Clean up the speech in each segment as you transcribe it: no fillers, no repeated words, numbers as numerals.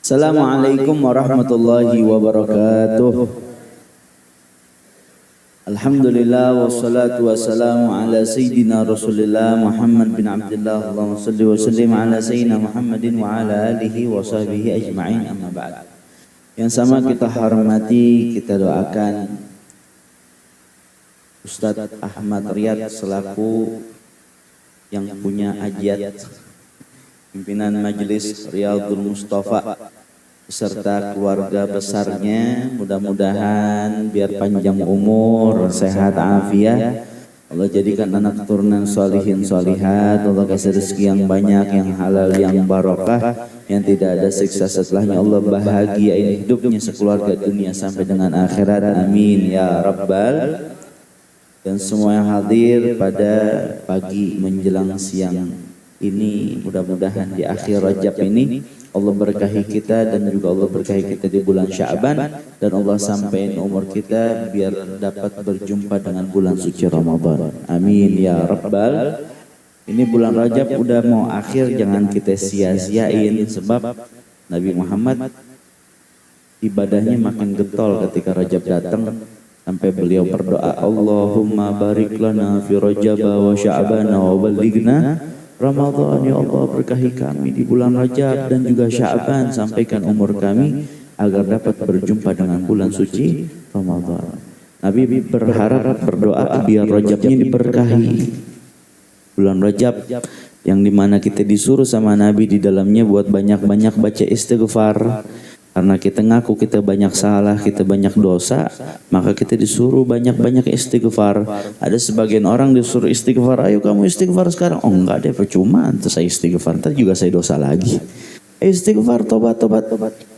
Assalamualaikum warahmatullahi wabarakatuh. Alhamdulillah wassalatu wassalamu ala sayyidina Rasulillah Muhammad bin Abdullah. Allahumma salli wa sallim ala sayyidina Muhammadin wa ala alihi wa sahbihi ajma'in, amma ba'd. Yang sama kita hormati, kita doakan Ustadz Ahmad Riyad selaku yang punya ajiat pimpinan Majelis Riyadul Mustafa beserta keluarga besarnya, mudah-mudahan biar panjang umur, sehat afiat, Allah jadikan anak turunan solihin solihat, Allah kasih rezeki yang banyak, yang halal, yang barokah, yang tidak ada siksa setelahnya, Allah bahagiain hidupnya sekeluarga dunia sampai dengan akhirat, amin ya rabbal. Dan semua yang hadir pada pagi menjelang siang ini, mudah-mudahan di akhir Rajab ini Allah berkahi kita dan juga Allah berkahi kita di bulan Sya'ban, dan Allah sampaikan umur kita biar dapat berjumpa dengan bulan suci Ramadan. Amin ya rabbal. Ini bulan Rajab udah mau akhir, jangan kita sia-siain, sebab Nabi Muhammad ibadahnya makin getol ketika Rajab datang, sampai beliau berdoa, Allahumma barik lana fi Rajab wa Sya'ban wa balighna Ramadan. Ya Allah, berkahi kami di bulan Rajab dan juga Sya'ban, sampaikan umur kami agar dapat berjumpa dengan bulan suci Ramadan. Nabi berharap, berdoa biar Rajabnya diberkahi. Bulan Rajab yang dimana kita disuruh sama Nabi di dalamnya buat banyak-banyak baca istighfar. Karena kita ngaku kita banyak salah, kita banyak dosa, maka kita disuruh banyak-banyak istighfar. Ada sebagian orang disuruh istighfar, ayo kamu istighfar sekarang. Oh enggak deh, percuma, terus saya istighfar, ntar juga saya dosa lagi. Istighfar, tobat.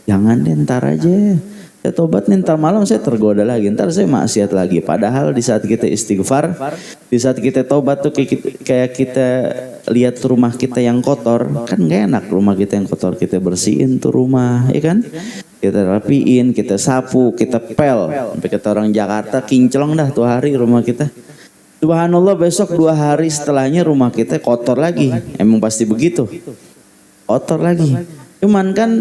Jangan deh, ntar aja. Saya tobat nih, ntar malam saya tergoda lagi, ntar saya maksiat lagi. Padahal di saat kita istighfar, di saat kita tobat tuh kayak kita lihat rumah kita yang kotor, kan gak enak rumah kita yang kotor, kita bersihin tuh rumah, ya kan? Kita rapiin, kita sapu, kita pel. Sampai kata orang Jakarta, kinclong dah 2 hari rumah kita. Subhanallah, besok 2 hari setelahnya rumah kita kotor lagi. Emang pasti begitu, kotor lagi. Cuman kan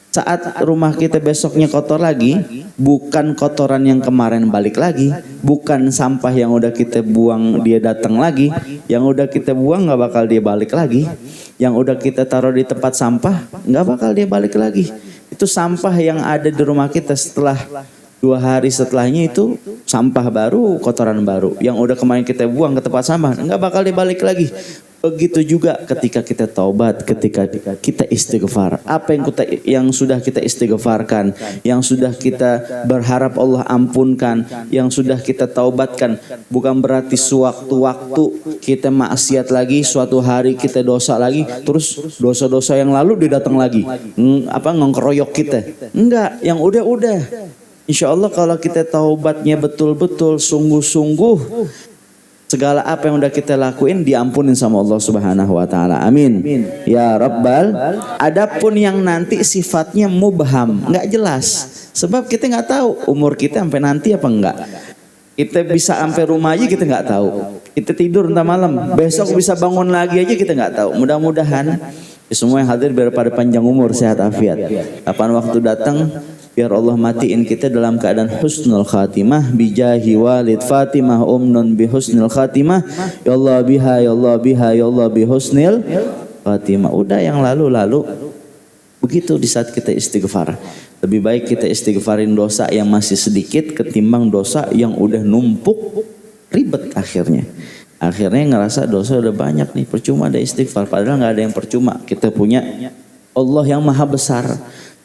saat rumah kita besoknya kotor lagi, bukan kotoran yang kemarin balik lagi, bukan sampah yang udah kita buang dia datang lagi, yang udah kita buang gak bakal dia balik lagi, yang udah kita taruh di tempat sampah gak bakal dia balik lagi. Itu sampah yang ada di rumah kita, setelah 2 hari setelahnya itu sampah baru, kotoran baru, yang udah kemarin kita buang ke tempat sampah gak bakal dia balik lagi. Begitu juga ketika kita taubat, ketika kita istighfar. Apa yang sudah kita istighfarkan, yang sudah kita berharap Allah ampunkan, yang sudah kita taubatkan, bukan berarti sewaktu-waktu kita maksiat lagi, suatu hari kita dosa lagi, terus dosa-dosa yang lalu dia datang lagi, ngengkeroyok kita. Enggak, yang udah. Insya Allah kalau kita taubatnya betul-betul, sungguh-sungguh, segala apa yang udah kita lakuin diampunin sama Allah Subhanahu wa taala. Amin. Ya rabbal. Adapun yang nanti sifatnya mubham, enggak jelas. Sebab kita enggak tahu umur kita sampai nanti apa enggak. Kita bisa sampai rumah aja kita enggak tahu. Kita tidur entah malam, besok bisa bangun lagi aja kita enggak tahu. Mudah-mudahan semua yang hadir biar pada panjang umur, sehat afiat. Kapan waktu datang, biar Allah matiin kita dalam keadaan husnul khatimah, bijahi walid Fatimah umnun bi husnul khatimah, ya Allah biha ya Allah biha ya Allah bi husnul khatimah. Udah yang lalu-lalu. Begitu di saat kita istighfar. Lebih baik kita istighfarin dosa yang masih sedikit ketimbang dosa yang udah numpuk, ribet akhirnya. Akhirnya ngerasa dosa udah banyak nih, percuma ada istighfar. Padahal nggak ada yang percuma. Kita punya Allah yang maha besar.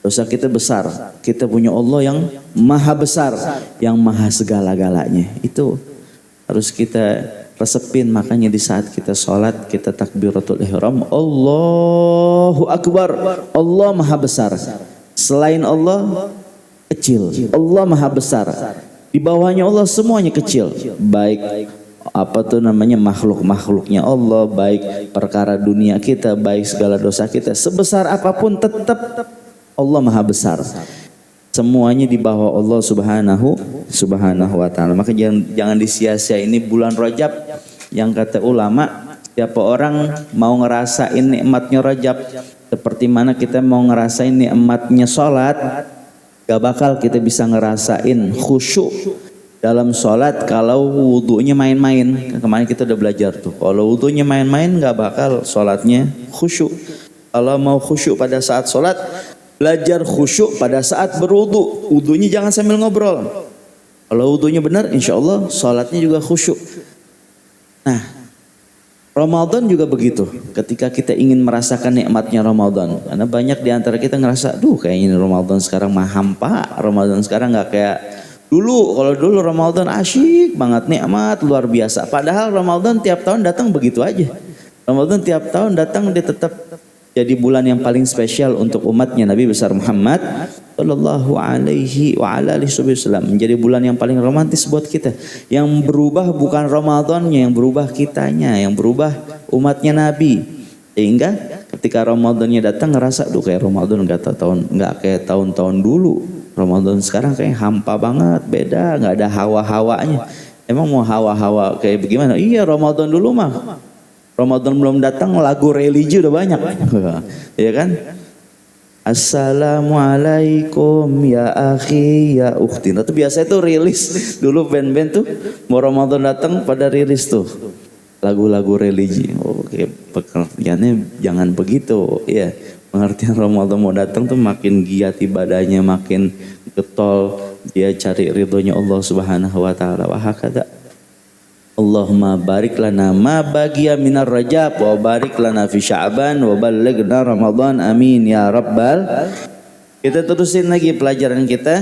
Dosa kita besar, kita punya Allah yang maha besar, yang maha segala-galanya. Itu harus kita resepin. Makanya di saat kita sholat, kita takbiratul ihram, Allahu Akbar, Allah maha besar. Selain Allah kecil, Allah maha besar. Di bawahnya Allah semuanya kecil. Baik makhluknya Allah, baik perkara dunia kita, baik segala dosa kita, sebesar apapun tetap Allah maha besar. Semuanya di bawah Allah subhanahu wa ta'ala. Maka jangan disia-sia ini bulan Rajab yang kata ulama Siapa orang mau ngerasain nikmatnya Rajab seperti mana kita mau ngerasain nikmatnya sholat, gak bakal kita bisa ngerasain khusyuk dalam sholat kalau wudhunya main-main. Kemarin kita udah belajar tuh, kalau wudhunya main-main gak bakal sholatnya khusyuk. Kalau mau khusyuk pada saat sholat, belajar khusyuk pada saat berwudhu. Wudhunya jangan sambil ngobrol. Kalau wudhunya benar, insya Allah sholatnya juga khusyuk. Nah, Ramadan juga begitu. Ketika kita ingin merasakan nikmatnya Ramadan, karena banyak di antara kita ngerasa, duh kayaknya Ramadan sekarang mah hampa. Ramadan sekarang nggak kayak dulu. Kalau dulu Ramadan asyik banget, nikmat luar biasa. Padahal Ramadan tiap tahun datang begitu aja. Ramadan tiap tahun datang dia tetap jadi bulan yang paling spesial untuk umatnya Nabi besar Muhammad Sallallahu alaihi wa ala alihi wasallam. Menjadi bulan yang paling romantis buat kita. Yang berubah bukan Ramadannya, yang berubah kitanya, yang berubah umatnya Nabi. Sehingga ketika Ramadannya datang ngerasa, duh kayak Ramadan nggak kayak tahun-tahun dulu. Ramadan sekarang kayak hampa banget, beda, nggak ada hawa-hawanya. Emang mau hawa-hawa kayak bagaimana? Iya, Ramadan dulu mah. Ramadan belum datang lagu religi udah banyak. Ya kan? Assalamualaikum ya akhi ya ukhti. Nah, itu biasa itu rilis dulu band-band tuh mau Ramadan datang pada rilis tuh lagu-lagu religi. Oke, pengertiannya jangan begitu. Ya, pengertian Ramadan mau datang tuh makin giat ibadahnya, makin getol dia cari ridhonya Allah Subhanahu wa taala. Wa hakada. Allahumma barik lana ma bagiya minar Rajab wa barik lana fi Sya'ban wa ballighna Ramadan amin ya rabbal. Kita terusin lagi pelajaran kita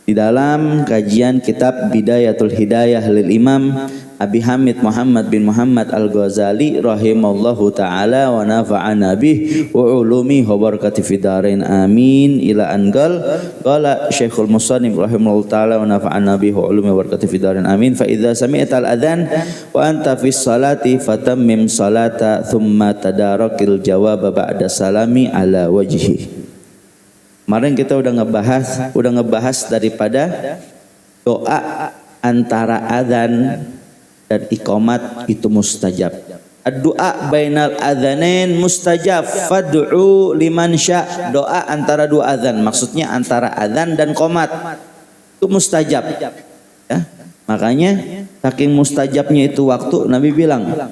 di dalam kajian kitab Bidayatul Hidayah lil Imam Abi Hamid Muhammad bin Muhammad Al-Ghazali rahimallahu taala wa nafa'ana bih wa ulumi wa barakati fid dharain amin ila angal qala Syekhul Musannif rahimallahu taala wa nafa'ana bih wa ulumi wa barakati fid dharain amin fa idza sami'tal adzan wa anta fis salati fatammim salata thumma tadarakil jawab ba'da salami ala wajhi. Kemarin kita udah ngebahas daripada doa antara adzan dan iqamat itu mustajab. Doa bainal adzanain mustajab. Fad'u liman sya'. Doa antara dua adzan, maksudnya antara adzan dan qomat itu mustajab. Ya. Makanya saking mustajabnya itu waktu Nabi bilang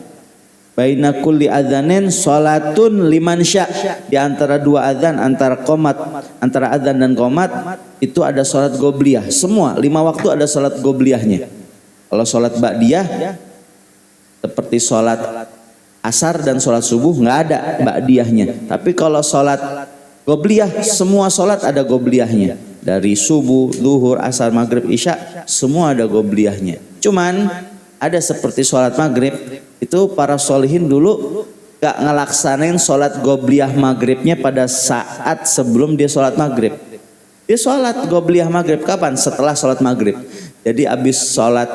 baina kulli adzanain salatun liman sya'. Di antara dua adzan, antara adzan dan qomat itu ada salat qobliyah. Semua 5 waktu ada salat qobliyahnya. Kalau sholat ba'diyah seperti sholat asar dan sholat subuh nggak ada ba'diyahnya. Tapi kalau sholat qobliyah semua sholat ada qobliyahnya. Dari subuh, zuhur, asar, maghrib, isya semua ada qobliyahnya. Cuman ada seperti sholat maghrib itu para sholihin dulu gak ngelaksanain sholat qobliyah maghribnya pada saat sebelum dia sholat maghrib. Dia sholat qobliyah maghrib kapan? Setelah sholat maghrib. Jadi abis sholat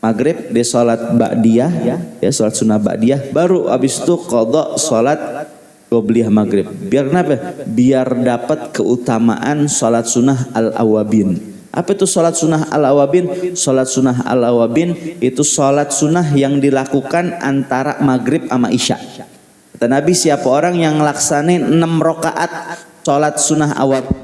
maghrib dia sholat ba'diyah, ya sholat sunnah ba'diyah, baru abis itu qadha sholat qobliyah maghrib. Biar kenapa? Biar dapat keutamaan sholat sunnah al-awabin. Apa itu sholat sunnah al-awabin? Sholat sunnah al-awabin itu sholat sunnah yang dilakukan antara maghrib sama isya. Kata Nabi, siapa orang yang ngelaksanain 6 rakaat sholat sunnah awabin,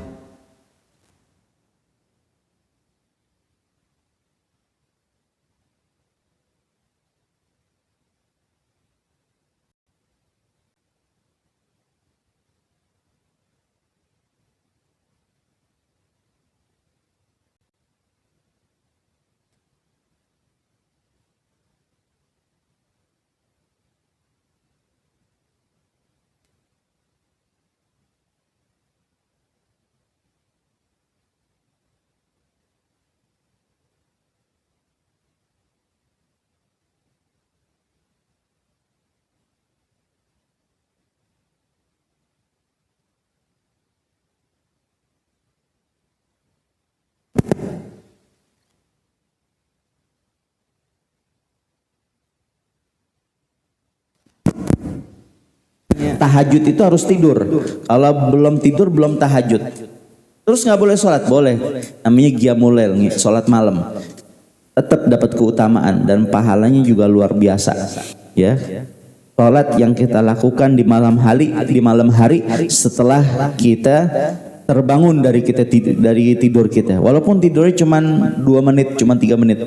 tahajud itu harus tidur. Kalau belum tidur belum tahajud. Terus nggak boleh sholat? Boleh. Namanya qiyamul lail, sholat malam. Tetap dapat keutamaan dan pahalanya juga luar biasa. ya. Salat yang kita lakukan di malam hari setelah kita terbangun dari tidur kita. Walaupun tidurnya cuma 2 menit, cuma 3 menit.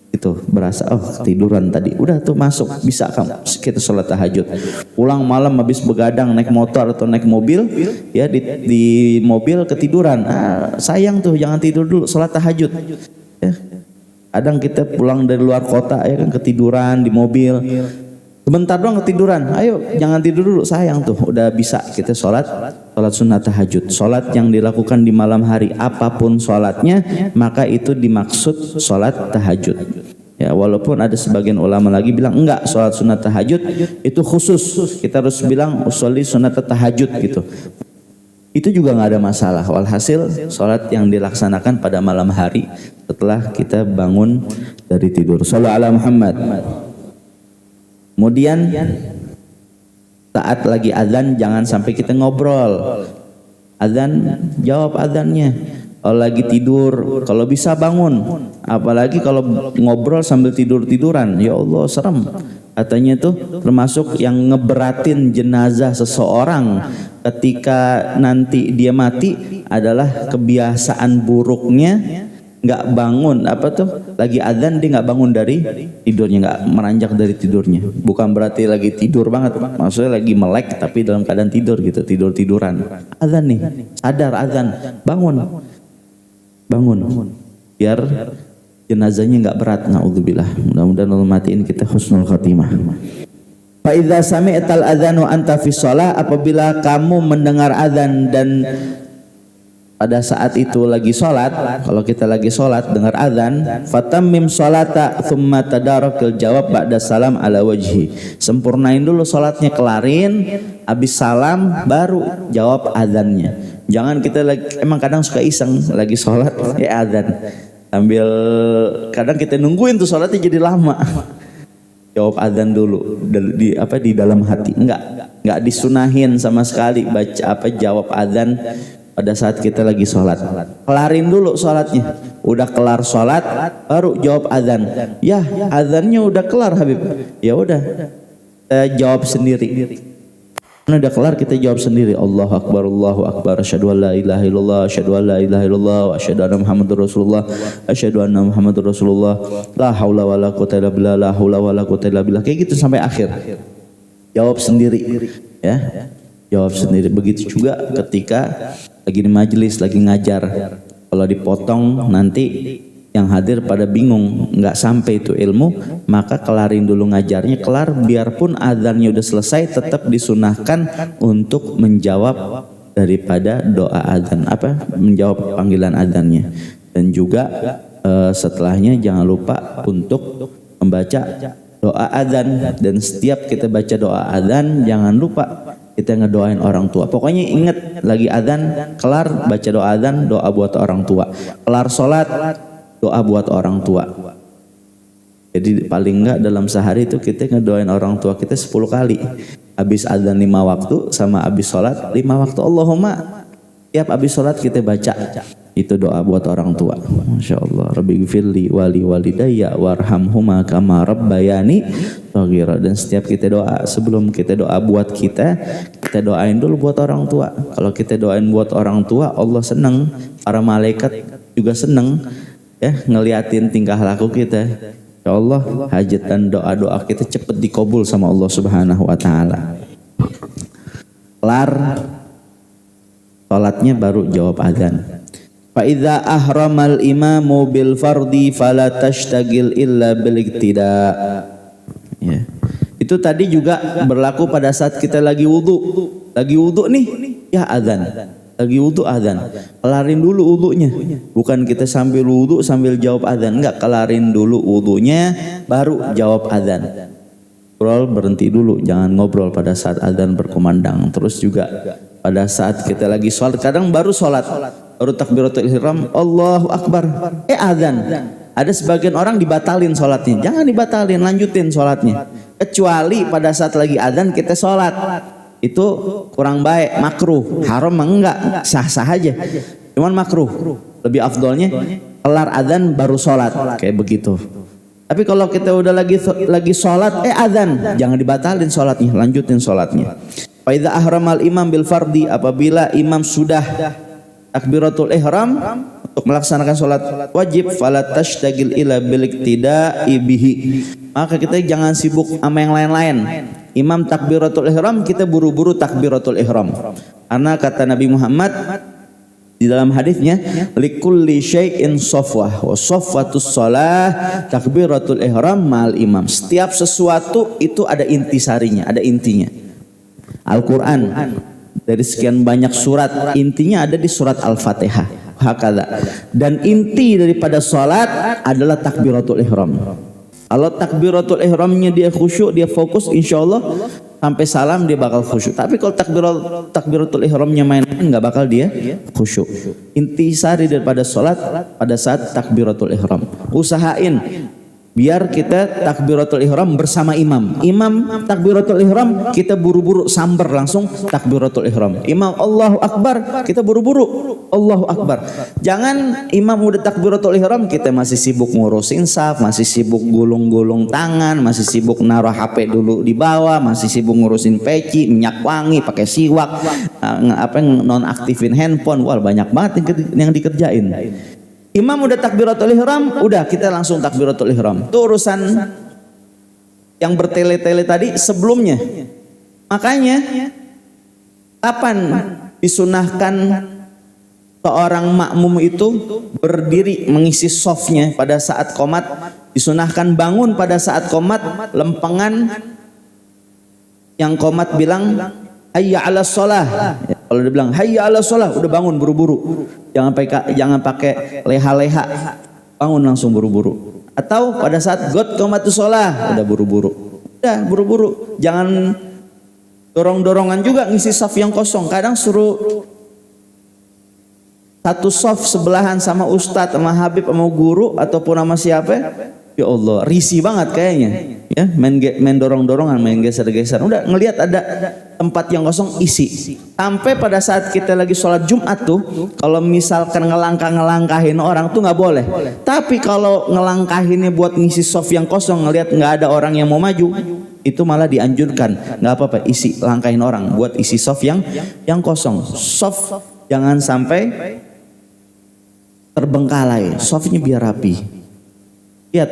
Itu berasa tiduran tadi. Udah tuh masuk, bisa kita sholat tahajud. Pulang malam habis begadang naik motor atau naik mobil, ya di mobil ketiduran. Sayang tuh, jangan tidur dulu, sholat tahajud. Ya. Kadang kita pulang dari luar kota ya kan ketiduran di mobil. Sebentar doang ketiduran, ayo jangan tidur dulu, sayang tuh, udah bisa kita sholat sunat tahajud. Sholat yang dilakukan di malam hari apapun sholatnya, maka itu dimaksud sholat tahajud. Ya, walaupun ada sebagian ulama lagi bilang enggak, sholat sunat tahajud itu khusus, kita harus bilang usolli sunat tahajud gitu. Itu juga nggak ada masalah. Walhasil sholat yang dilaksanakan pada malam hari setelah kita bangun dari tidur. Shallallahu ala Muhammad. Kemudian saat lagi azan jangan sampai kita ngobrol. Azan, jawab azannya. Kalau lagi tidur, kalau bisa bangun. Apalagi kalau ngobrol sambil tidur-tiduran, ya Allah serem. Katanya itu termasuk yang ngeberatin jenazah seseorang ketika nanti dia mati adalah kebiasaan buruknya nggak bangun, lagi adzan dia nggak bangun dari tidurnya, nggak meranjak dari tidurnya. Bukan berarti lagi tidur banget, maksudnya lagi melek tapi dalam keadaan tidur gitu, tiduran. Adzan nih, sadar adzan, bangun, biar jenazahnya nggak berat. Naudzubillah, mudah-mudahan Allah matiin kita husnul khatimah. Fa idza sami'tal adzan wa anta fi shalah, apabila kamu mendengar adzan dan pada saat itu lagi sholat, kalau kita lagi sholat dengar azan, fatammim sholata thumma tadarakil jawab ba'da salam ala wajhi. Sempurnain dulu sholatnya, kelarin, habis salam baru jawab azannya. Jangan kita lagi, emang kadang suka iseng lagi sholat ya azan, sambil kadang kita nungguin tuh sholatnya jadi lama. Jawab azan dulu di dalam hati. Enggak disunahin sama sekali baca jawab azan pada saat kita lagi sholat. Kelarin dulu sholatnya. Udah kelar sholat baru jawab azan. Ya azannya udah kelar Habib. Ya udah kita jawab sendiri. Udah kelar kita jawab sendiri. Allahu akbar, asyhadu an la ilaha illallah, asyhadu an la ilaha illallah, wa asyhadu anna muhammadar rasulullah, asyhadu anna muhammadar rasulullah, la haula wala quwwata illa billah, la haula wala quwwata illa billah, kayak gitu sampai akhir. Jawab sendiri ya. Jawab sendiri. Begitu juga ketika lagi di majelis, lagi ngajar. Kalau dipotong nanti yang hadir pada bingung, nggak sampai itu ilmu, maka kelarin dulu ngajarnya, kelar, biarpun azannya udah selesai, tetap disunahkan untuk menjawab daripada doa azan, menjawab panggilan azannya. Dan juga setelahnya jangan lupa untuk membaca doa azan, dan setiap kita baca doa azan jangan lupa kita ngedoain orang tua. Pokoknya ingat lagi azan, kelar baca doa azan, doa buat orang tua. Kelar sholat, doa buat orang tua. Jadi paling enggak dalam sehari itu kita ngedoain orang tua kita 10 kali. Habis azan 5 waktu sama habis sholat 5 waktu. Allahumma, tiap habis sholat kita baca itu doa buat orang tua. Masya Allah. Rabbighfirli wali walidayya warhamhuma kama rabbayani shaghira. Dan setiap kita doa, sebelum kita doa buat kita doain dulu buat orang tua. Kalau kita doain buat orang tua, Allah senang, para malaikat juga senang ya ngeliatin tingkah laku kita. Ya Allah, hajat dan doa-doa kita cepat dikabul sama Allah Subhanahu wa taala. Kelar salatnya baru jawab azan. Fa idza ahramal imamu bil fardi fala tashtagil illa bil iktida. Ya. Itu tadi juga berlaku pada saat kita lagi wudu. Lagi wudu nih, ya azan. Lagi wudu azan. Kelarin dulu wudunya. Bukan kita sambil wudu sambil jawab azan. Enggak, kelarin dulu wudunya baru jawab azan. Ngobrol berhenti dulu, jangan ngobrol pada saat azan berkumandang. Terus juga pada saat kita lagi sholat, kadang baru sholat, baru takbiratul ihram, Allahu akbar, azan. Ada sebagian orang dibatalin sholatnya. Jangan dibatalin, lanjutin sholatnya. Kecuali pada saat lagi azan kita sholat, itu kurang baik, makruh. Haram enggak, sah-sah aja. Cuman makruh. Lebih afdolnya kelar azan baru sholat, kayak begitu. Tapi kalau kita udah lagi sholat, azan, jangan dibatalin sholatnya, lanjutin sholatnya. Fa idza ahramal imam bil fardi, apabila imam sudah takbiratul ihram untuk melaksanakan sholat wajib, fala tashtagil ila bil iktida'i bihi, maka kita jangan sibuk sama yang lain-lain. Imam takbiratul ihram, kita buru-buru takbiratul ihram. Karena kata Nabi Muhammad di dalam hadisnya, likulli syai'in safwah wa safwatus shalah takbiratul ihram ma'al imam. Setiap sesuatu itu ada intisarinya, ada intinya. Al-Qur'an dari sekian banyak surat, intinya ada di surat Al-Fatihah. Hakala. Dan inti daripada salat adalah takbiratul ihram. Kalau takbiratul ihramnya dia khusyuk, dia fokus, insyaallah sampai salam dia bakal khusyuk. Tapi kalau takbiratul ihramnya main, nggak bakal dia khusyuk. Intisari daripada salat pada saat takbiratul ihram. Usahain biar kita takbiratul ihram bersama imam. Imam takbiratul ihram, kita buru-buru samber langsung takbiratul ihram. Imam Allahu Akbar, kita buru-buru Allahu Akbar. Jangan imam udah takbiratul ihram, kita masih sibuk ngurusin saf, masih sibuk gulung-gulung tangan, masih sibuk naruh HP dulu di bawah, masih sibuk ngurusin peci, minyak wangi, pakai siwak, nonaktifin handphone. Wah, banyak banget yang dikerjain. Imam udah takbiratul ihram, udah kita langsung takbiratul ihram. Itu urusan yang bertele-tele tadi sebelumnya. Makanya kapan disunahkan seorang makmum itu berdiri mengisi shofnya pada saat qomat? Disunahkan bangun pada saat qomat, lempengan yang qomat bilang hayya 'alas shalah. Kalau dia bilang hayya 'alas shalah, udah bangun buru-buru. Jangan pakai leha-leha. Bangun langsung buru-buru. Atau pada saat god qomatus shalah, udah buru-buru. Udah buru-buru. Jangan dorong-dorongan juga ngisi saf yang kosong. Kadang suruh satu saf sebelahan sama ustadz, sama habib, sama guru ataupun sama siapa. Ya Allah, risih banget kayaknya. Ya, main dorong-dorongan, main geser-geser. Udah ngelihat ada tempat yang kosong, isi. Sampai pada saat kita lagi sholat Jumat tuh, kalau misalkan ngelangkahin orang tuh nggak boleh. Tapi kalau ngelangkahinnya buat ngisi soft yang kosong, ngelihat nggak ada orang yang mau maju, itu malah dianjurkan. Nggak apa-apa, isi langkahin orang buat isi soft yang kosong. Soft jangan sampai terbengkalai. Softnya biar rapi. Lihat,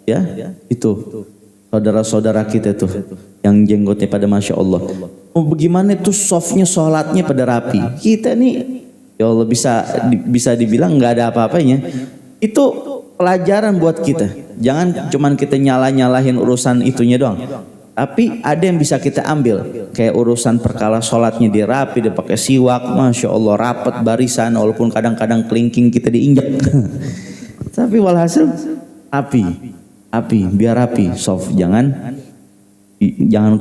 ya, itu saudara-saudara kita tuh yang jenggotnya pada masya Allah. Bagaimana tuh softnya sholatnya pada rapi. Kita nih, ya Allah, bisa dibilang nggak ada apa-apanya. Itu pelajaran buat kita. Jangan cuman kita nyalahin urusan itunya doang. Tapi ada yang bisa kita ambil, kayak urusan perkara sholatnya dia rapi, dia pakai siwak, masya Allah, rapat barisan, walaupun kadang-kadang kelingking kita diinjek. Tapi walhasil api, biar rapi, soft, jangan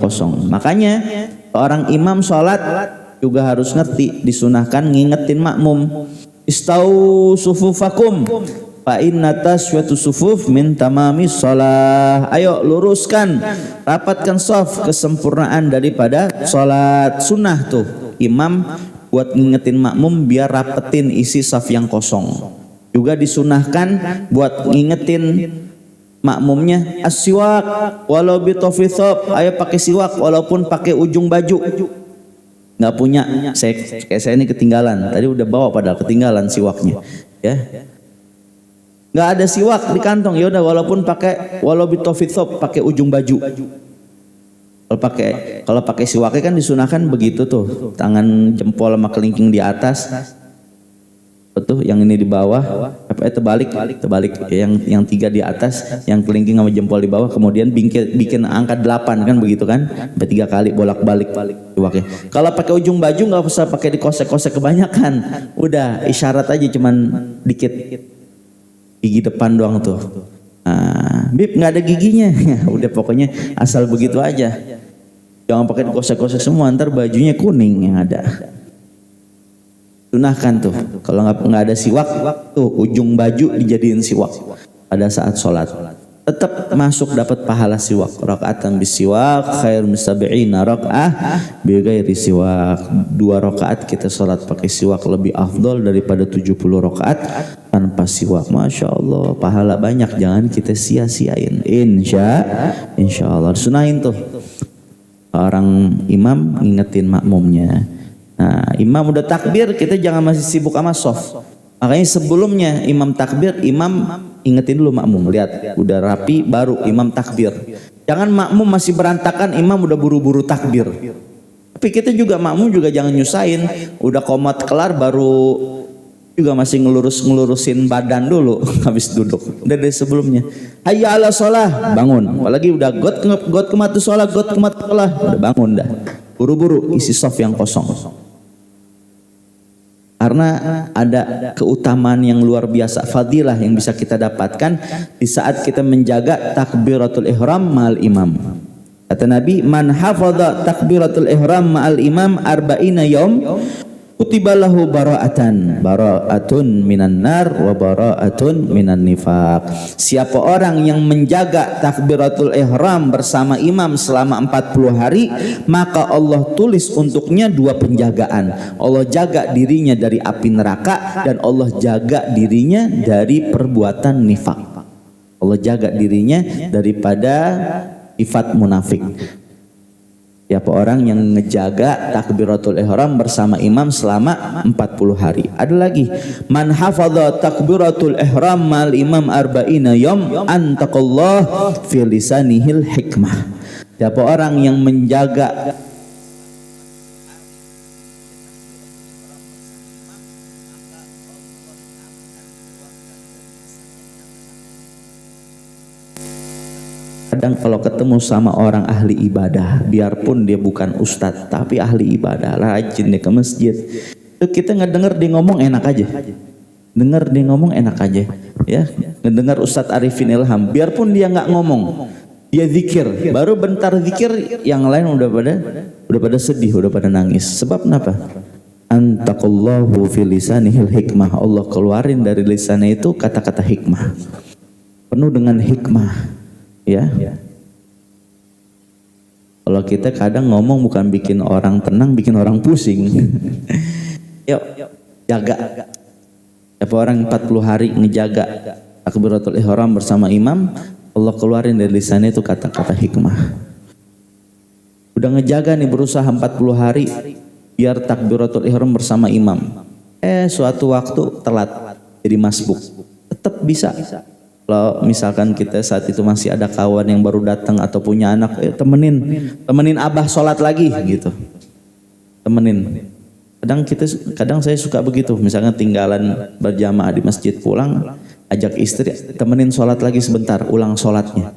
kosong. Makanya orang imam sholat juga harus ngerti, disunahkan ngingetin makmum. Istau sufufakum fa inna taswatu sufuf min tamamis shalah. Ayo luruskan, rapatkan shaf, kesempurnaan daripada sholat. Sunnah tuh imam buat ngingetin makmum biar rapetin isi shaf yang kosong. Juga disunahkan buat ngingetin makmumnya as-siwak walau bitofithop. Ayo pakai siwak walaupun pakai ujung baju. Nggak punya, saya ini ketinggalan. Tadi udah bawa padahal ketinggalan siwaknya. Ya, nggak ada siwak di kantong. Ya udah walaupun pakai walau bitofithop, pakai ujung baju. Kalau pakai siwaknya kan disunahkan begitu tuh, tangan jempol sama kelingking di atas. Betul, yang ini di bawah, terbalik, yang 3 di atas, yang kelingking sama jempol di bawah, kemudian bikin angka 8 kan begitu kan, sampai 3 kali bolak-balik. Kalau pakai ujung baju nggak usah pakai dikosek-kosek kebanyakan, udah isyarat aja cuman dikit, gigi depan doang tuh. Bib nggak ada giginya, udah pokoknya asal begitu aja, jangan pakai dikosek-kosek semua, ntar bajunya kuning yang ada. Sunahkan tuh, kalau nggak ada siwak tuh ujung baju dijadiin siwak pada saat sholat. tetap masuk dapat pahala siwak. Rakaatan bisiwak khair min sab'ina rakaah bighairi siwak. 2 rakaat kita salat pakai siwak lebih afdol daripada 70 rakaat tanpa siwak. Masya Allah, pahala banyak, jangan kita sia-siain. Insya Allah sunahin tuh orang imam ngingetin makmumnya. Nah, imam udah takbir, kita jangan masih sibuk sama soft. Makanya sebelumnya imam takbir, imam ingetin dulu makmum, lihat udah rapi baru imam takbir. Jangan makmum masih berantakan, imam udah buru-buru takbir. Tapi kita juga makmum juga jangan nyusahin, udah qomat kelar baru juga masih ngelurusin badan dulu habis duduk. Udah dari sebelumnya. Hayya ala sholah, bangun. Apalagi udah got kematu sholah, udah bangun dah. Buru-buru isi soft yang kosong. Karena ada keutamaan yang luar biasa, fadilah yang bisa kita dapatkan di saat kita menjaga takbiratul ihram ma'al imam. Kata Nabi, man hafadha takbiratul ihram ma'al imam arba'ina yaum kutiba lahu bara'atun minan nar wa bara'atun minan nifaq. Siapa orang yang menjaga takbiratul ihram bersama imam selama 40 hari, maka Allah tulis untuknya 2 penjagaan. Allah jaga dirinya dari api neraka dan Allah jaga dirinya dari perbuatan nifaq. Allah jaga dirinya daripada sifat munafik. Siapa orang yang ngejaga takbiratul ihram bersama imam selama 40 hari. Ada lagi, man hafadha takbiratul ihram mal imam arba'ina yawm antaqallah fi lisanihil hikmah. Siapa orang yang menjaga kadang kalau ketemu sama orang ahli ibadah, biarpun dia bukan ustadz tapi ahli ibadah, rajin dia ke masjid, itu kita ngedenger dia ngomong enak aja, ya, ngedenger Ustadz Arifin Ilham, biarpun dia nggak ngomong, dia zikir, baru bentar zikir, yang lain udah pada sedih, udah pada nangis. Sebab kenapa? Antaqallahu fi lisanihil hikmah. Allah keluarin dari lisannya itu kata-kata hikmah, penuh dengan hikmah. Ya, kalau kita kadang ngomong bukan bikin orang tenang, bikin orang pusing. Yuk, jaga. Siapa orang 40 hari ngejaga takbiratul ihram bersama imam, Allah keluarin dari lisannya itu kata-kata hikmah. Udah ngejaga nih, berusaha 40 hari biar takbiratul ihram bersama imam. Suatu waktu telat, jadi masbuk. Tetap bisa. Kalau misalkan kita saat itu masih ada kawan yang baru datang atau punya anak, temenin abah sholat lagi gitu, temenin. Kadang saya suka begitu, misalnya tinggalan berjamaah di masjid, pulang ajak istri, temenin sholat lagi sebentar, ulang sholatnya.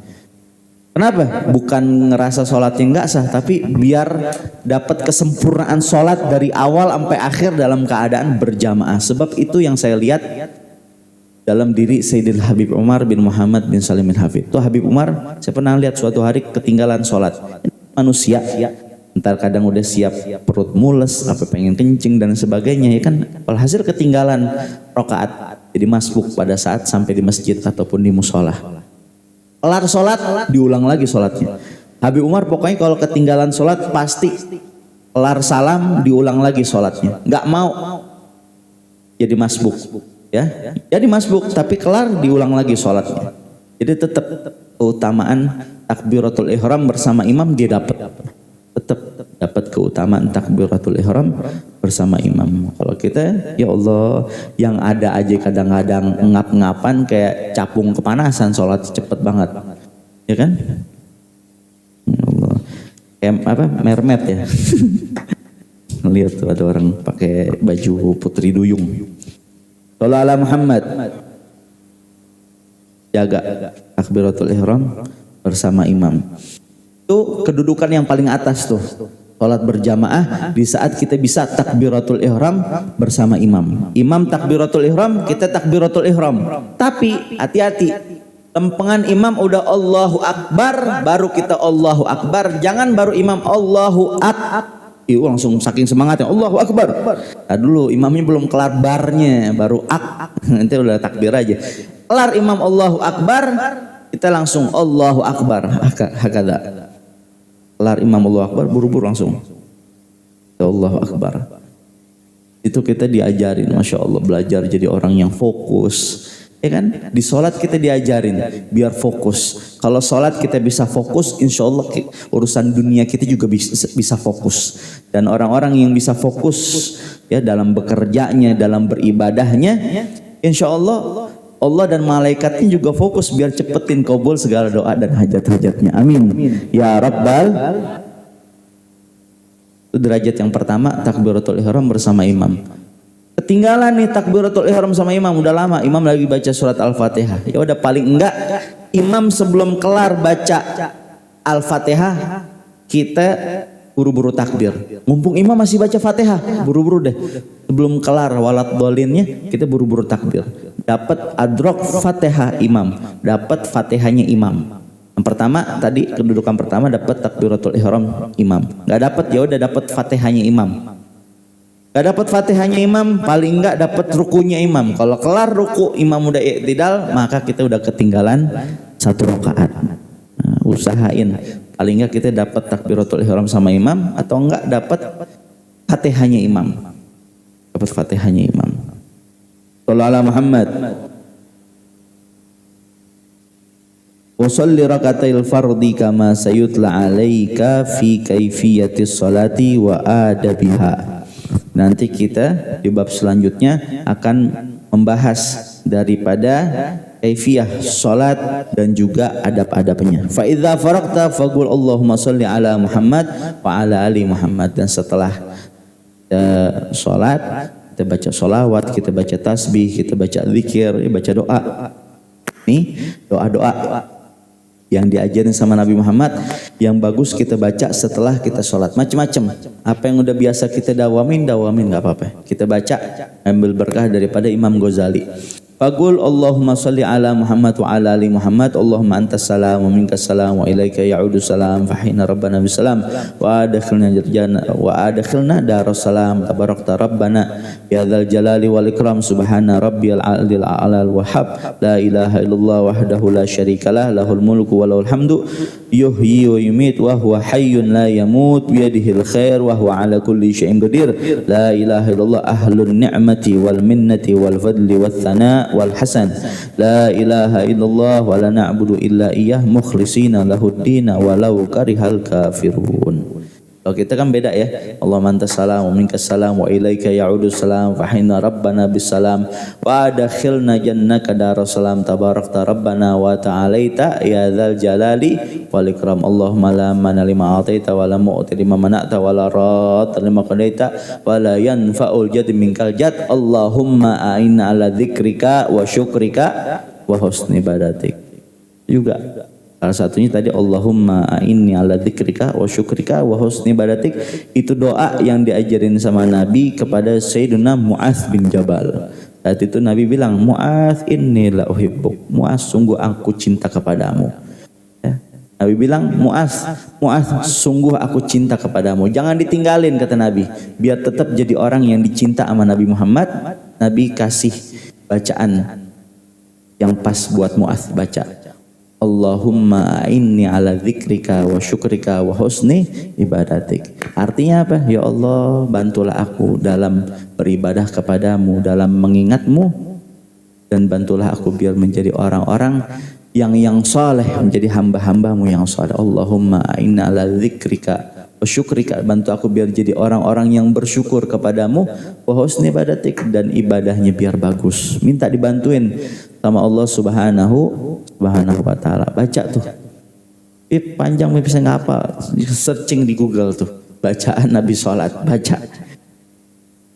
Kenapa? Bukan ngerasa sholatnya nggak sah, tapi biar dapat kesempurnaan sholat dari awal sampai akhir dalam keadaan berjamaah. Sebab itu yang saya lihat dalam diri Sayyidil Habib Umar bin Muhammad bin Salim bin Hafid. Tuh Habib Umar, saya pernah lihat suatu hari ketinggalan sholat. Manusia, ntar kadang udah siap perut mules, apa pengen kencing dan sebagainya, ya kan. Walhasil ketinggalan rakaat, jadi masbuk pada saat sampai di masjid ataupun di musola. Kelar sholat, diulang lagi sholatnya. Habib Umar pokoknya kalau ketinggalan sholat pasti kelar salam diulang lagi sholatnya. Nggak mau jadi masbuk. Ya, jadi masbuk tapi kelar diulang lagi sholatnya. Jadi tetap keutamaan takbiratul ihram bersama imam dia tetap dapat keutamaan takbiratul ihram bersama imam. Kalau kita, ya Allah, yang ada aja kadang-kadang ngap-ngapan kayak capung kepanasan, sholat cepet banget, ya kan? Ya Allah, kayak apa, mermet ya. Lihat tuh ada orang pakai baju putri duyung. Sallallahu ala Muhammad. Jaga takbiratul ihram bersama imam. Itu kedudukan yang paling atas tuh. Salat berjamaah di saat kita bisa takbiratul ihram bersama imam. Imam takbiratul ihram, kita takbiratul ihram. Tapi hati-hati. Lempengan imam udah Allahu Akbar, baru kita Allahu Akbar. Jangan baru imam Allahu Akbar. Langsung saking semangatnya Allahu Akbar. Nah, dulu imamnya belum kelar barnya, baru nanti udah takbir aja. Kelar imam Allahu Akbar, kita langsung Allahu Akbar, hakada. Kelar imam Allahu Akbar, buru-buru langsung Allahu Akbar. Itu kita diajarin, Masya Allah, belajar jadi orang yang fokus. Ya kan? Di sholat kita diajarin biar fokus. Kalau sholat kita bisa fokus, insya Allah urusan dunia kita juga bisa fokus. Dan orang-orang yang bisa fokus ya dalam bekerjanya, dalam beribadahnya, insya Allah Allah dan malaikatnya juga fokus biar cepetin kabul segala doa dan hajat-hajatnya. Amin. Ya Rabbal. Itu derajat yang pertama, takbiratul ihram bersama imam. Ketinggalan nih takbiratul ihram sama imam, udah lama imam lagi baca surat Al-Fatihah. Ya udah paling enggak imam sebelum kelar baca Al-Fatihah kita buru-buru takbir. Mumpung imam masih baca Fatihah, buru-buru deh. Sebelum kelar walat dolinnya kita buru-buru takbir. Dapat adrok Fatihah imam, dapat Fatihahnya imam. Yang pertama tadi kedudukan pertama dapat takbiratul ihram imam. Enggak dapat ya udah dapat Fatihahnya imam. Gak dapat Fatihahnya imam, paling enggak dapat rukunya imam. Kalau kelar ruku imam udah i'tidal, maka kita udah ketinggalan 1 rakaat. Nah, usahain paling enggak kita dapat takbiratul ihram sama imam, atau enggak dapat Fatihahnya imam. Dapat Fatihahnya imam. Shallallahu ala Muhammad. Wa shalli raka'atil fardhi kama sayutla 'alaika fi kaifiyatis salati wa adabiha. Nanti kita di bab selanjutnya akan membahas daripada kaifiyah salat dan juga adab-adabnya. Fa idza faragta faqul Allahumma shalli ala Muhammad wa ala ali Muhammad. Dan setelah salat kita baca sholawat, kita baca tasbih, kita baca zikir, baca doa. Nih doa-doa yang diajarin sama Nabi Muhammad yang bagus kita baca setelah kita sholat. Macam-macam. Apa yang udah biasa kita dawamin nggak apa-apa. Kita baca ambil berkah daripada Imam Ghazali. Faqul Allahumma shalli ala Muhammad wa ala ali Muhammad. Allahumma antas salam wa minkas salam wa ilaika ya'udu salam fahina rabbana bisalam wa adkhilna daras salam tabarakta rabbana ya dzal jalali wal ikram subhana rabbiyal alil a'lal wahhab la ilaha illallah wahdahu la syarikalah lahul mulku wa lahul hamdu yuhyi wa yumit wa huwa hayyun la yamut biyadihil khair wa huwa ala kulli syai'in qadir la ilaha illallah ahlun ni'mati wal minnati wal fadli wath thana wal hasan la ilaha illallah wa la na'budu illa iyyah mukhlishina lahuddin walau karihal kafirun. Kalau kita kan beda ya. Allahumma antas salam wa minkas salam wa ilaika ya'udu salam fahina rabbana bisalam wa adkhilna jannaka daras salam tabarakta rabbana wa ta'alaita ya dzal jalali wal ikram. Allahumma la mana lima ataita wa la mu'ti lima mana'ta wa la rat lima qadaita wa la yanfa'ul jad minkal jad. Allahumma a'inna ala dzikrika wa syukrika wa husni ibadatik. Juga salah satunya tadi Allahumma a'inni ala dzikrika wa syukrika wa husni ibadatik. Itu doa yang diajarin sama Nabi kepada Sayyidina Mu'adz bin Jabal. Saat itu Nabi bilang, Mu'adz inni la uhibbuk. Mu'adz sungguh aku cinta kepadamu. Ya. Nabi bilang, Mu'adz sungguh aku cinta kepadamu. Jangan ditinggalin kata Nabi. Biar tetap jadi orang yang dicinta sama Nabi Muhammad. Nabi kasih bacaan yang pas buat Mu'adz baca. Allahumma inni ala dzikrika wa syukrika wa husni ibadatik. Artinya apa? Ya Allah, bantulah aku dalam beribadah kepadamu, dalam mengingatmu, dan bantulah aku biar menjadi orang-orang yang saleh, menjadi hamba-hambamu yang saleh. Allahumma inni ala dzikrika wa syukrika, bantu aku biar jadi orang-orang yang bersyukur kepadamu, wa husni ibadatik, dan ibadahnya biar bagus. Minta dibantuin sama Allah subhanahu wa ta'ala. Baca tuh panjang bisa nggak apa, searching di Google tuh bacaan Nabi sholat, baca.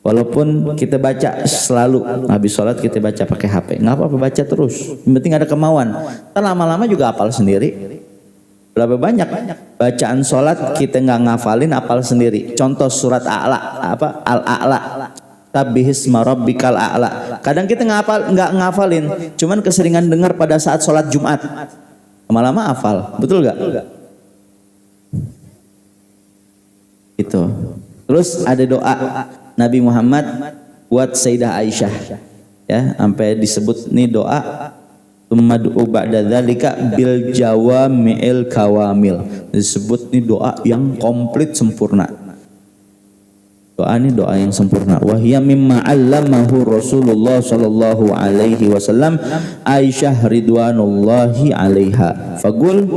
Walaupun kita baca selalu Nabi sholat kita baca pakai HP, nggak apa-apa, baca terus, yang penting ada kemauan. Ntar lama-lama juga hafal sendiri. Berapa banyak bacaan sholat kita nggak ngafalin, hafal sendiri. Contoh surat A'la, apa Al-A'la, Sabbihisma rabbikal a'la. Kadang kita nggak ngafalin, cuman keseringan dengar pada saat sholat Jumat. Lama-lama hafal, betul nggak? Itu. Terus ada doa Nabi Muhammad buat Sayyidah Aisyah, ya, sampai disebut nih doa Tumad'u ba'da dzalika bil jawami'il kawamil. Disebut nih doa yang komplit sempurna. Doa ini doa yang sempurna. Wa hiya mimma 'allamahu Rasulullah sallallahu alaihi wasallam Aisyah ridwanullahi 'alaiha. Faqul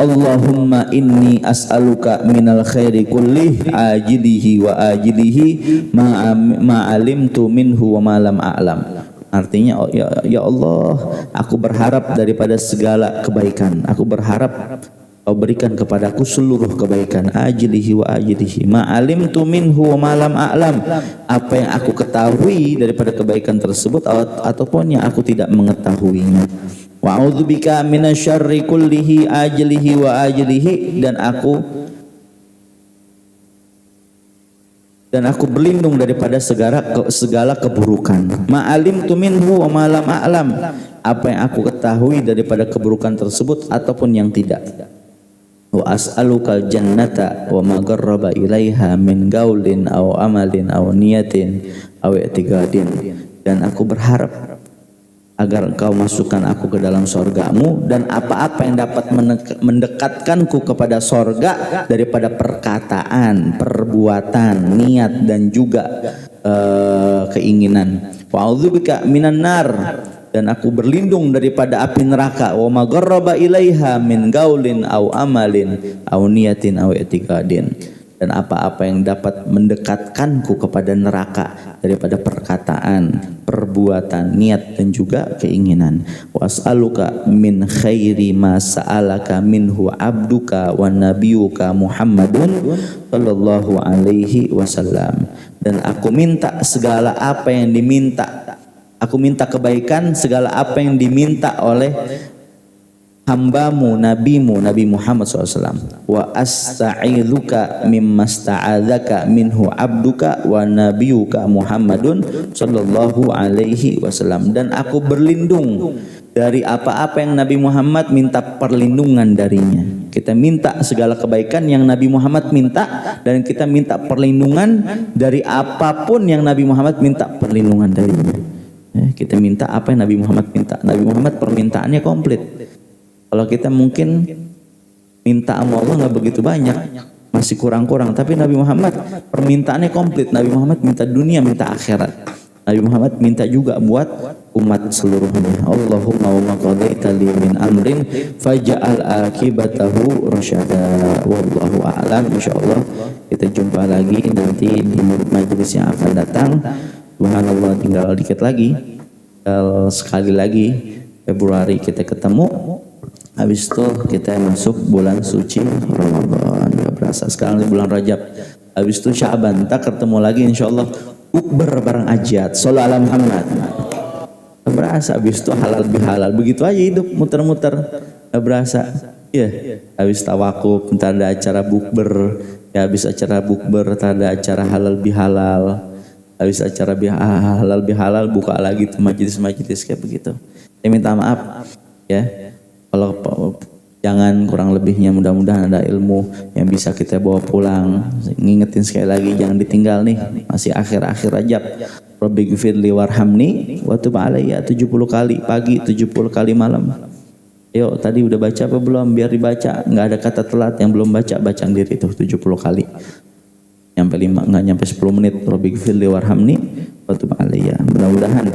Allahumma inni as'aluka minal khairi kullih ajilihi wa ajilihi ma alimtu minhu wa ma lam a'lam. Artinya, oh, ya Allah, aku berharap daripada segala kebaikan. Aku berharap Kau berikan kepadaku seluruh kebaikan, ajilihi wa ajilihi, ma'alim tu minhu wa malam a'lam, apa yang aku ketahui daripada kebaikan tersebut ataupun yang aku tidak mengetahuinya. Wa a'udzubika minasyarri kullihi ajilihi wa ajilihi, dan aku berlindung daripada segala keburukan. Ma'alim tu minhu wa malam a'lam, apa yang aku ketahui daripada keburukan tersebut ataupun yang tidak. Wa as'alukal jannata wa ma qarraba ilaiha min gaulin aw amalin aw niyatin aw i'tiqadin, dan aku berharap agar Engkau masukkan aku ke dalam sorgamu dan apa-apa yang dapat mendekatkanku kepada sorga daripada perkataan, perbuatan, niat dan juga keinginan. Wa'udzubika minan nar, dan aku berlindung daripada api neraka. Wa ma qarraba ilaiha min gaulin aw amalin aw niyatin aw i'tiqadin, dan apa-apa yang dapat mendekatkanku kepada neraka daripada perkataan, perbuatan, niat dan juga keinginan. Was'aluka min khairi ma sa'alaka minhu abduka wa nabiyuka Muhammadun sallallahu alaihi wasallam, dan aku minta segala apa yang diminta, aku minta kebaikan segala apa yang diminta oleh hambamu, nabimu, Nabi Muhammad SAW. Wa asta'idzuka mimma sta'adzaka minhu abduka wa nabiyuka Muhammadun sallallahu alaihi wasallam, dan aku berlindung dari apa-apa yang Nabi Muhammad minta perlindungan darinya. Kita minta segala kebaikan yang Nabi Muhammad minta, dan kita minta perlindungan dari apapun yang Nabi Muhammad minta perlindungan darinya. Kita minta apa yang Nabi Muhammad minta. Nabi Muhammad permintaannya komplit. Kalau kita mungkin minta sama Allah nggak begitu banyak, masih kurang-kurang. Tapi Nabi Muhammad permintaannya komplit. Nabi Muhammad minta dunia, minta akhirat. Nabi Muhammad minta juga buat umat seluruhnya. Allahumma wa ma qadaita li min amrin faj'al akibatahu rasyada. Wallahu a'lam. Insyaallah kita jumpa lagi nanti di majelis yang akan datang. Subhanallah, tinggal dikit lagi. Sekali lagi Februari kita ketemu. Habis itu kita masuk bulan suci Ramadan. Gak berasa sekarang di bulan Rajab. Habis itu Sya'ban, kita ketemu lagi insyaallah bukber bareng Ajat. Shallallahu ala Muhammad. Gak berasa habis itu halal bihalal. Begitu aja hidup muter-muter. Gak berasa. Iya. Habis tawakuf, entar ada acara bukber. Ya habis acara bukber, entar ada acara halal bihalal. Habis acara halal bihalal buka lagi tuh majelis-majelis kayak begitu. Saya minta maaf ya. Kalau jangan, kurang lebihnya mudah-mudahan ada ilmu yang bisa kita bawa pulang. Ngingetin sekali lagi jangan ditinggal nih, masih akhir-akhir Rajab. Rabbighfirli warhamni wa tub alayya, 70 kali pagi, 70 kali malam. Ayo, tadi udah baca apa belum? Biar dibaca, nggak ada kata telat. Yang belum baca sendiri itu 70 kali. Nyampe 5, nggak nyampe 10 menit. Rabbighfirli warhamni wa tub alayya. Mudah-mudahan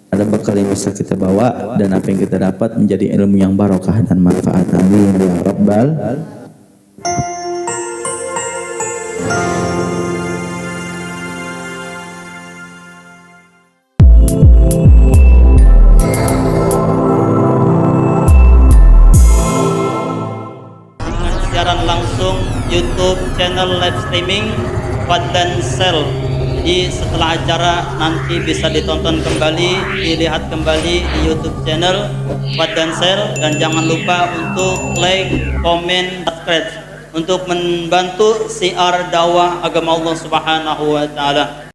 ada bekal yang bisa kita bawa dan apa yang kita dapat menjadi ilmu yang barokah dan manfaat. Amin ya rabbal. Siaran langsung YouTube channel live streaming Fadlan Sel. Jadi setelah acara nanti bisa ditonton kembali, dilihat kembali di YouTube channel Fadlan Sel, dan jangan lupa untuk like, komen, subscribe untuk membantu siar dakwah agama Allah Subhanahu wa taala.